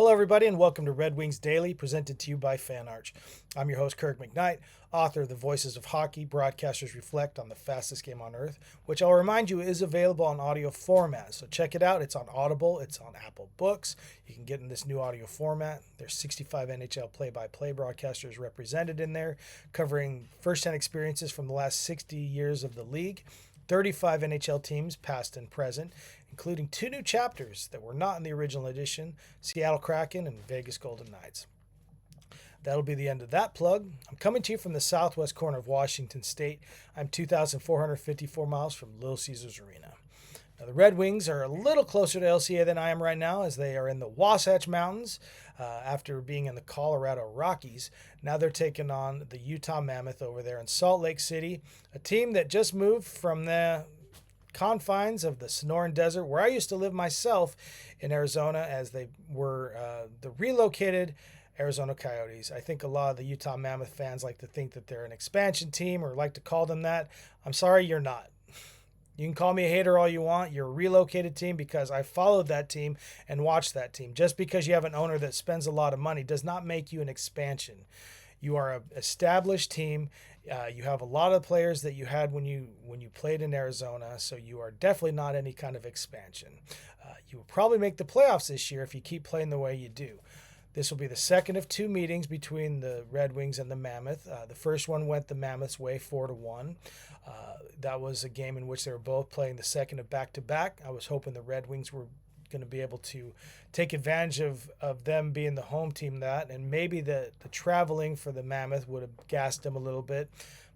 Hello, everybody, and welcome to Red Wings Daily, presented to you by Fan Arch. I'm your host, Kirk MckNight, author of The Voices of Hockey, Broadcasters Reflect on the Fastest Game on Earth, which I'll remind you is available on audio format. So check it out. It's on Audible, it's on Apple Books. You can get in this new audio format. There's 65 NHL play-by-play broadcasters represented in there, covering first-hand experiences from the last 60 years of the league. 35 NHL teams, past and present, including two new chapters that were not in the original edition, Seattle Kraken and Vegas Golden Knights. That'll be the end of that plug. I'm coming to you from the southwest corner of Washington State. I'm 2,454 miles from Little Caesars Arena. Now, the Red Wings are a little closer to LCA than I am right now, as they are in the Wasatch Mountains after being in the Colorado Rockies. Now they're taking on the Utah Mammoth over there in Salt Lake City, a team that just moved from the confines of the Sonoran Desert, where I used to live myself in Arizona, as they were the relocated Arizona Coyotes. I think a lot of the Utah Mammoth fans like to think that they're an expansion team or like to call them that. I'm sorry, you're not. You can call me a hater all you want. You're a relocated team because I followed that team and watched that team. Just because you have an owner that spends a lot of money does not make you an expansion. You are an established team. You have a lot of players that you had when you played in Arizona, so you are definitely not any kind of expansion. You will probably make the playoffs this year if you keep playing the way you do. This will be the second of two meetings between the Red Wings and the Mammoth. The first one went the Mammoth's way, 4-1. That was a game in which they were both playing the second of back-to-back. I was hoping the Red Wings were going to be able to take advantage of them being the home team, that, and maybe the traveling for the Mammoth would have gassed them a little bit.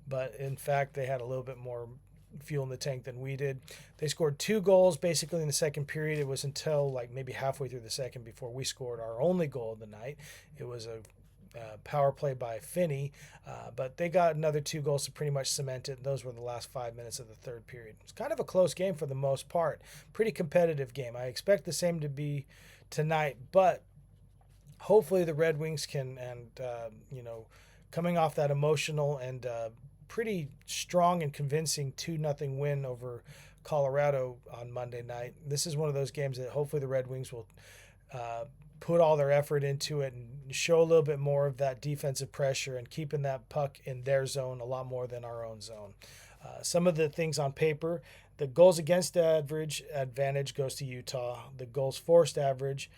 But in fact, they had a little bit more fuel in the tank than we did. They scored 2 goals basically in the second period. It was until like maybe halfway through the second before we scored our only goal of the night. It was a power play by Finney, but they got another 2 goals to pretty much cement it, and those were the last 5 minutes of the third period. It's kind of a close game for the most part. Pretty competitive game. I expect the same to be tonight, but hopefully the Red Wings can, and coming off that emotional and pretty strong and convincing 2-0 win over Colorado on Monday night. This is one of those games that hopefully the Red Wings will put all their effort into it and show a little bit more of that defensive pressure and keeping that puck in their zone a lot more than our own zone. Some of the things on paper: the goals against average advantage goes to Utah. The goals forced average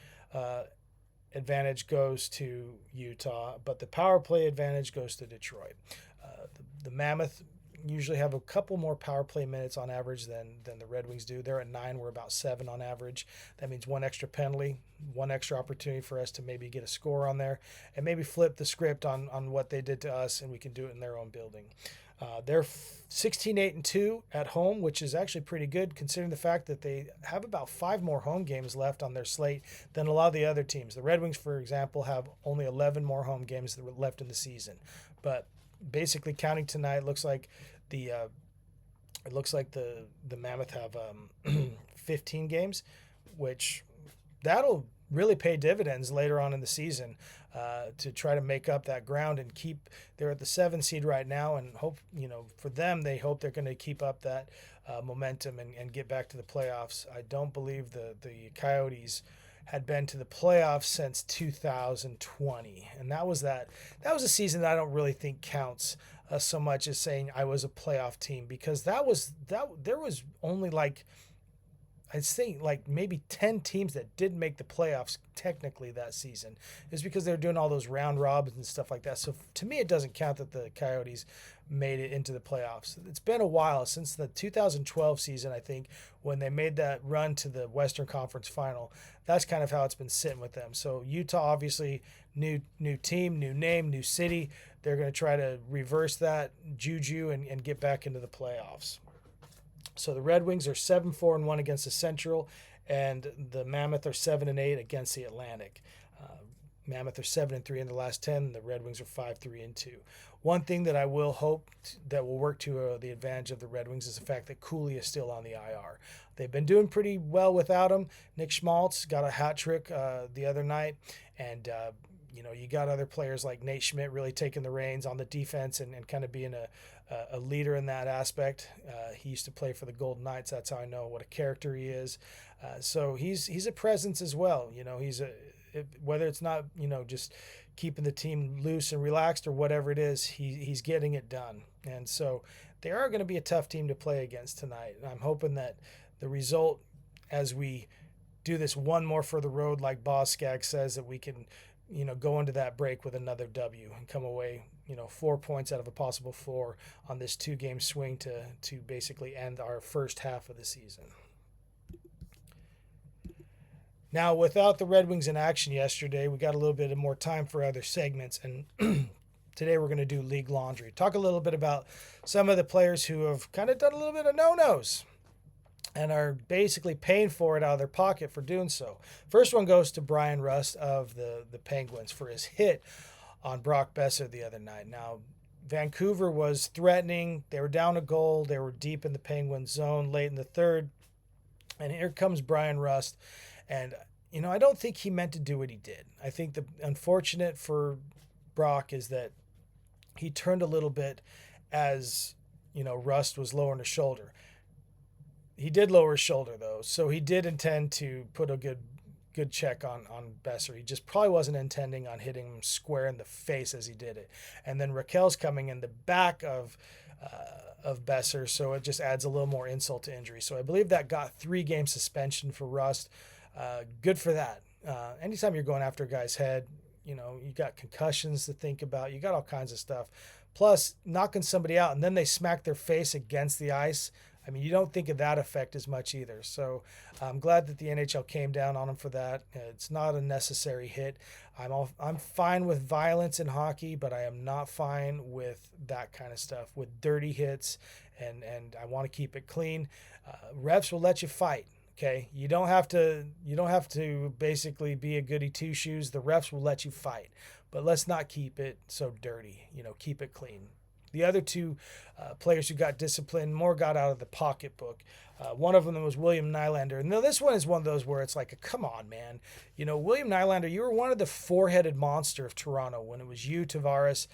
advantage goes to Utah, but the power play advantage goes to Detroit. The Mammoth usually have a couple more power play minutes on average than the Red Wings do. They're at 9, we're about 7 on average. That means 1 extra penalty, 1 extra opportunity for us to maybe get a score on there and maybe flip the script on what they did to us, and we can do it in their own building. They're 16-8-2 at home, which is actually pretty good considering the fact that they have about 5 more home games left on their slate than a lot of the other teams. The Red Wings, for example, have only 11 more home games left in the season. But basically, counting tonight, looks like the Mammoth have 15 games, which that'll really pay dividends later on in the season to try to make up that ground and keep. They're at the 7 seed right now, and hope, for them, they hope they're going to keep up that momentum and get back to the playoffs. I don't believe the Coyotes had been to the playoffs since 2020, and that was a season that I don't really think counts so much as saying I was a playoff team, because there was only I'd say maybe 10 teams that didn't make the playoffs technically that season. Is because they were doing all those round robins and stuff like that. So to me, it doesn't count that the Coyotes made it into the playoffs. It's been a while since the 2012 season, I think, when they made that run to the Western Conference Final. That's kind of how it's been sitting with them. So Utah, obviously, new team, new name, new city. They're going to try to reverse that juju and get back into the playoffs. So the Red Wings are 7-4-1 against the Central, and the Mammoth are 7-8 against the Atlantic. Mammoth are 7-3 in the last 10. The Red Wings are 5-3-2. One thing that I will hope that will work to the advantage of the Red Wings is the fact that Cooley is still on the IR. They've been doing pretty well without him. Nick Schmaltz got a hat trick the other night, and you got other players like Nate Schmidt really taking the reins on the defense and kind of being a leader in that aspect. He used to play for the Golden Knights. That's how I know what a character he is. So he's a presence as well. He's whether it's not, just keeping the team loose and relaxed or whatever it is, he's getting it done. And so they are going to be a tough team to play against tonight. And I'm hoping that the result, as we do this one more for the road, like Boskag says, that we can, go into that break with another W and come away, 4 points out of a possible 4 on this 2-game swing to basically end our first half of the season. Now, without the Red Wings in action yesterday, we got a little bit of more time for other segments, and today we're going to do League Laundry. Talk a little bit about some of the players who have kind of done a little bit of no-nos and are basically paying for it out of their pocket for doing so. First one goes to Brian Rust of the Penguins for his hit on Brock Besser the other night. Now, Vancouver was threatening. They were down a goal. They were deep in the Penguin zone late in the third. And here comes Brian Rust. And, I don't think he meant to do what he did. I think the unfortunate for Brock is that he turned a little bit as, Rust was lowering his shoulder. He did lower his shoulder, though, so he did intend to put a good check on Besser. He just probably wasn't intending on hitting him square in the face as he did it. And then Raquel's coming in the back of Besser, so it just adds a little more insult to injury. So I believe that got 3-game suspension for Rust. Good for that. Anytime you're going after a guy's head, you got concussions to think about. You got all kinds of stuff. Plus, knocking somebody out and then they smack their face against the ice. I mean, you don't think of that effect as much either. So I'm glad that the NHL came down on him for that. It's not a necessary hit. I'm fine with violence in hockey, but I am not fine with that kind of stuff, with dirty hits, and I want to keep it clean. Refs will let you fight. Okay, you don't have to basically be a goody two shoes. The refs will let you fight, but let's not keep it so dirty. Keep it clean. The other two players who got disciplined more got out of the pocketbook. One of them was William Nylander. Now, this one is one of those where it's like, come on, man. William Nylander, you were one of the four-headed monster of Toronto when it was you, Tavares,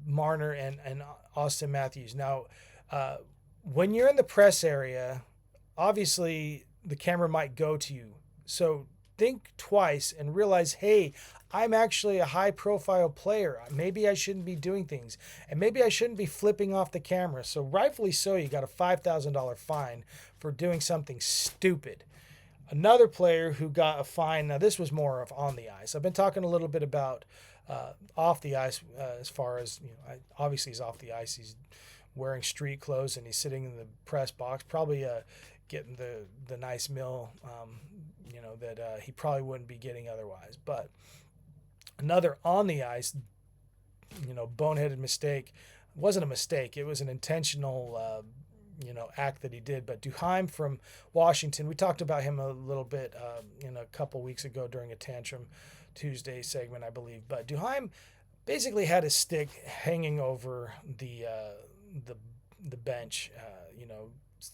Marner, and Austin Matthews. Now, when you're in the press area, obviously the camera might go to you. So think twice and realize, hey, I'm actually a high-profile player. Maybe I shouldn't be doing things. And maybe I shouldn't be flipping off the camera. So rightfully so, you got a $5,000 fine for doing something stupid. Another player who got a fine, now this was more of on the ice. I've been talking a little bit about off the ice as far as, obviously he's off the ice. He's wearing street clothes and he's sitting in the press box, probably getting the nice meal, that he probably wouldn't be getting otherwise. But another on the ice, boneheaded mistake. It wasn't a mistake. It was an intentional, act that he did. But Duheim from Washington, we talked about him a little bit a couple weeks ago during a Tantrum Tuesday segment, I believe. But Duheim basically had his stick hanging over the bench,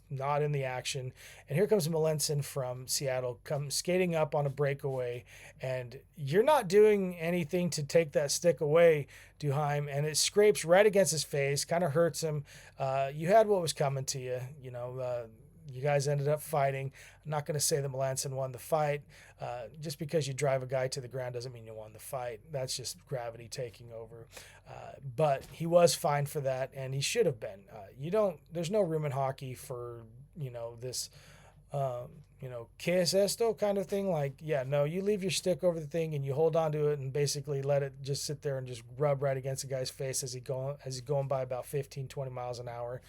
not in the action. And here comes Melanson from Seattle, skating up on a breakaway, and you're not doing anything to take that stick away, Duheim, and it scrapes right against his face, kind of hurts him. You had what was coming to you. You guys ended up fighting. I'm not going to say that Melanson won the fight. Just because you drive a guy to the ground doesn't mean you won the fight. That's just gravity taking over. But he was fined for that, and he should have been. There's no room in hockey for, this, ¿qué es esto kind of thing? Like, yeah, no, you leave your stick over the thing and you hold on to it and basically let it just sit there and just rub right against the guy's face as he's going by about 15, 20 miles an hour.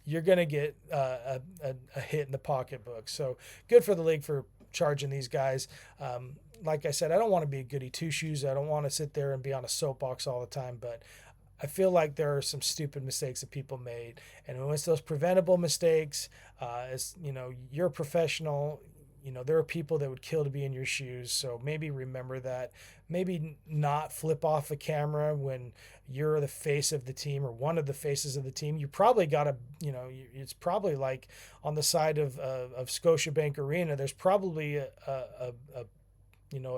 You're going to get a hit in the pocketbook. So good for the league for charging these guys. Like I said, I don't want to be a goody two-shoes. I don't want to sit there and be on a soapbox all the time, but I feel like there are some stupid mistakes that people made. And when it's those preventable mistakes, you're a professional. There are people that would kill to be in your shoes. So maybe remember that. Maybe not flip off a camera when you're the face of the team or one of the faces of the team. You probably got to, it's probably like on the side of Scotiabank Arena, there's probably a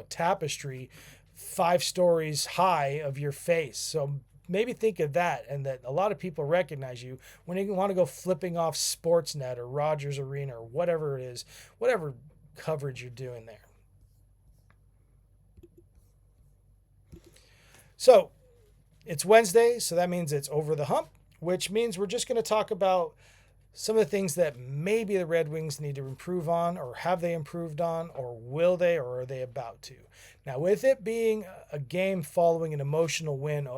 tapestry 5 stories high of your face. So maybe think of that, and that a lot of people recognize you when you want to go flipping off Sportsnet or Rogers Arena or whatever it is, whatever coverage you're doing there. So it's Wednesday, so that means it's over the hump, which means we're just going to talk about some of the things that maybe the Red Wings need to improve on, or have they improved on, or will they, or are they about to? Now, with it being a game following an emotional win,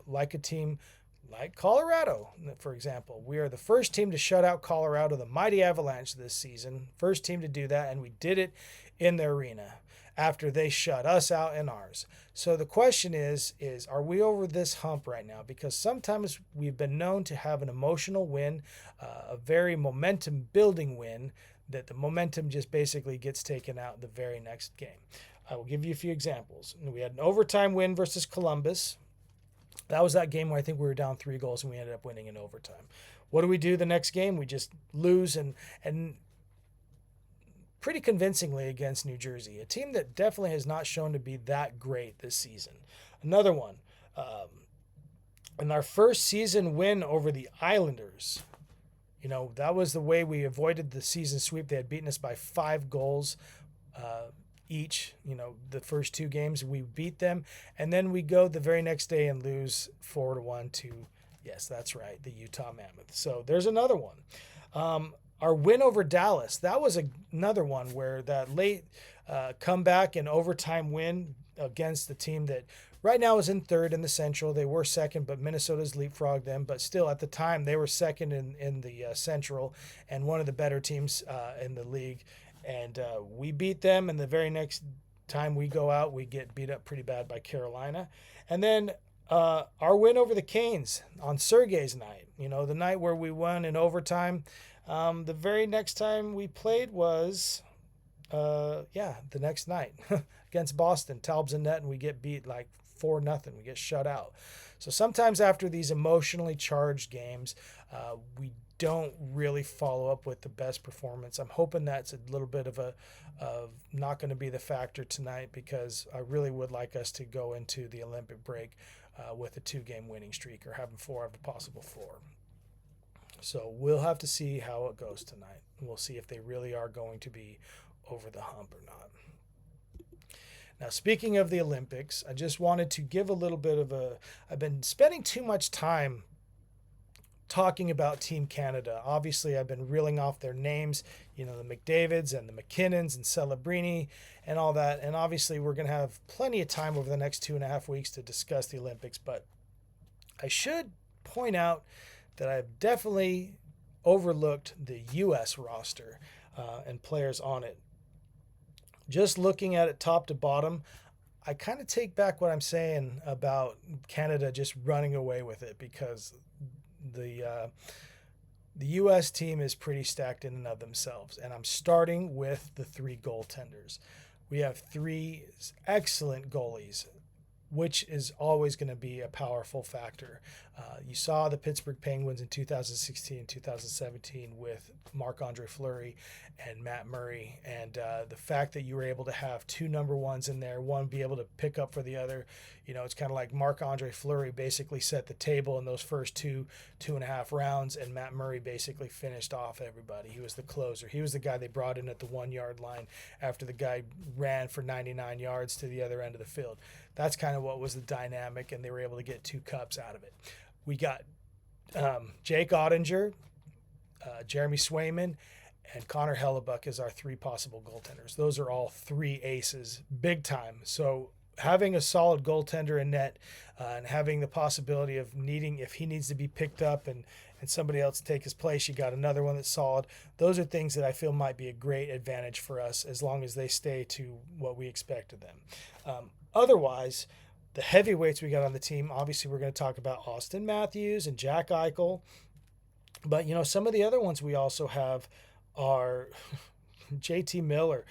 like a team like Colorado, for example, we are the first team to shut out Colorado, the mighty Avalanche, this season. First team to do that, and we did it in their arena after they shut us out in ours. So the question is are we over this hump right now? Because sometimes we've been known to have an emotional win, a very momentum building win, that the momentum just basically gets taken out the very next game. I will give you a few examples. We had an overtime win versus Columbus. That was that game where I think we were down 3 goals and we ended up winning in overtime. What do we do the next game? We just lose and pretty convincingly against New Jersey, a team that definitely has not shown to be that great this season. Another one, in our first season win over the Islanders, that was the way we avoided the season sweep. They had beaten us by 5 goals each. The first 2 games we beat them, and then we go the very next day and lose 4-1 to, yes, that's right, the Utah Mammoth. So there's another one. Our win over Dallas, that was another one where that late comeback and overtime win against the team that right now is in third in the Central. They were second, but Minnesota's leapfrogged them. But still, at the time, they were second in the Central and one of the better teams in the league. And we beat them, and the very next time we go out, we get beat up pretty bad by Carolina. And then our win over the Canes on Sergei's night, the night where we won in overtime. The very next time we played was, the next night against Boston. Talb's in net, and we get beat like 4-0. We get shut out. So sometimes after these emotionally charged games, we don't really follow up with the best performance. I'm hoping that's a little bit of not going to be the factor tonight, because I really would like us to go into the Olympic break with a 2-game winning streak, or having 4 of the possible 4. So we'll have to see how it goes tonight. We'll see if they really are going to be over the hump or not. Now, speaking of the Olympics, I just wanted to give a little bit of I've been spending too much time talking about Team Canada. Obviously, I've been reeling off their names, the McDavids and the McKinnons and Celebrini and all that. And obviously, we're going to have plenty of time over the next 2.5 weeks to discuss the Olympics. But I should point out that I've definitely overlooked the U.S. roster and players on it. Just looking at it top to bottom, I kind of take back what I'm saying about Canada just running away with it, because the U.S. team is pretty stacked in and of themselves. And I'm starting with the 3 goaltenders. We have 3 excellent goalies, which is always going to be a powerful factor. You saw the Pittsburgh Penguins in 2016 and 2017 with Marc-Andre Fleury and Matt Murray. And the fact that you were able to have 2 number 1s in there, one be able to pick up for the other, it's kind of like Marc-Andre Fleury basically set the table in those first 2.5 rounds, and Matt Murray basically finished off everybody. He was the closer. He was the guy they brought in at the 1-yard line after the guy ran for 99 yards to the other end of the field. That's kind of what was the dynamic, and they were able to get 2 cups out of it. We got Jake Ottinger, Jeremy Swayman, and Connor Hellebuck as our 3 possible goaltenders. Those are all 3 aces, big time. So having a solid goaltender in net and having the possibility of if he needs to be picked up and somebody else take his place, you got another one that's solid. Those are things that I feel might be a great advantage for us, as long as they stay to what we expect of them. Otherwise, the heavyweights we got on the team, obviously we're going to talk about Austin Matthews and Jack Eichel. But, some of the other ones we also have are JT Miller,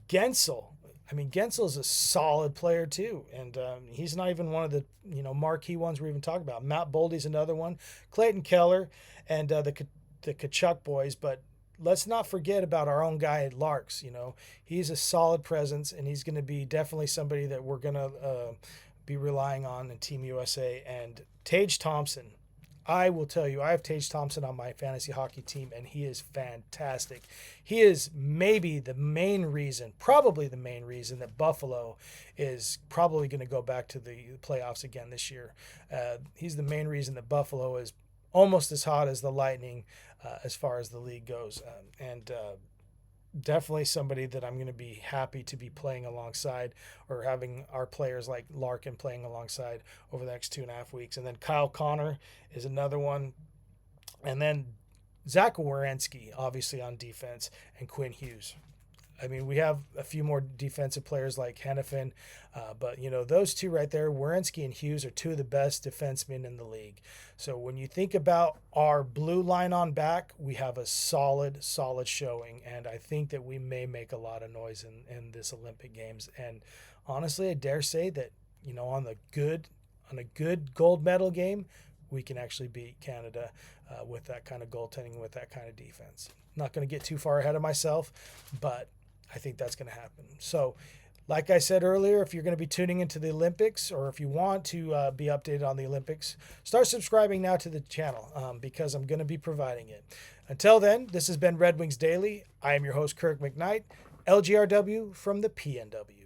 Gensel. I mean, Gensel is a solid player too, and he's not even one of the marquee ones we're even talking about. Matt Boldy's another one, Clayton Keller, and the Kachuk boys. But let's not forget about our own guy at Larks. He's a solid presence, and he's going to be definitely somebody that we're going to be relying on in Team USA. And Tage Thompson, I will tell you, I have Tage Thompson on my fantasy hockey team, and he is fantastic. He is maybe the main reason, probably the main reason that Buffalo is probably going to go back to the playoffs again this year. He's the main reason that Buffalo is almost as hot as the Lightning as far as the league goes. And definitely somebody that I'm going to be happy to be playing alongside, or having our players like Larkin playing alongside over the next 2.5 weeks. And then Kyle Connor is another one. And then Zach Werenski, obviously, on defense, and Quinn Hughes. I mean, we have a few more defensive players like Hennepin, but, those two right there, Werenski and Hughes, are two of the best defensemen in the league. So when you think about our blue line on back, we have a solid showing, and I think that we may make a lot of noise in this Olympic Games. And honestly, I dare say that, on a good gold medal game, we can actually beat Canada with that kind of goaltending, with that kind of defense. Not going to get too far ahead of myself, but I think that's going to happen. So, like I said earlier, if you're going to be tuning into the Olympics, or if you want to be updated on the Olympics, start subscribing now to the channel because I'm going to be providing it. Until then, this has been Red Wings Daily. I am your host, Kirk MckNight, LGRW from the PNW.